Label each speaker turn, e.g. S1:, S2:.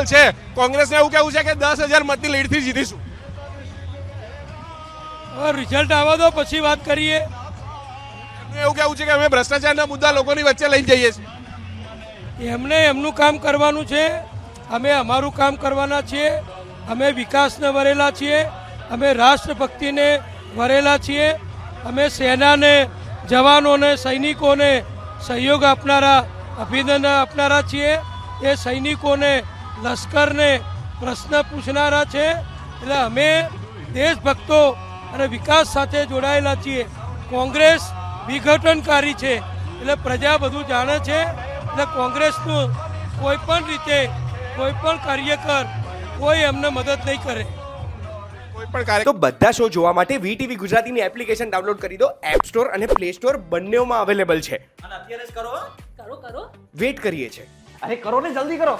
S1: માહોલ છે. કોંગ્રેસને એવું કેવું છે કે 10,000 મતની લીડથી જીતીશું.
S2: રિઝલ્ટ આવવા દો પછી વાત કરીએ.
S1: એમનું એવું કેવું છે કે અમે ભ્રષ્ટાચારના મુદ્દા લોકોની વચ્ચે લઈને જઈએ છીએ.
S2: એમને એમનું કામ કરવાનું છે, અમે અમારું કામ કરવાના છીએ. અમે વિકાસને વરેલા છીએ, અમે રાષ્ટ્રભક્તિને વરેલા છીએ, અમે સેનાને, જવાનોને, સૈનિકોને સહયોગ આપનારા, અભિનંદન આપનારા છીએ. એ સૈનિકોને, લશ્કરને પ્રશ્ન પૂછનારા છે. એટલે અમે દેશભક્તો અને વિકાસ સાથે જોડાયેલા છીએ. કોંગ્રેસ વિઘટનકારી છે એટલે પ્રજા બધું જાણે છે. એટલે કોંગ્રેસનું કોઈ પણ રીતે કોઈ પણ કાર્યકર કોઈ એમને મદદ નહીં કરે.
S3: તો બધા શો જોવા માટે VTV ગુજરાતીની એપ્લિકેશન ડાઉનલોડ કરી દો. એપ સ્ટોર અને પ્લે સ્ટોર બંનેમાં અવેલેબલ છે.
S4: અને અત્યારે જ કરો.
S3: વેટ કરીએ છે.
S4: અરે કરો ને, જલ્દી કરો.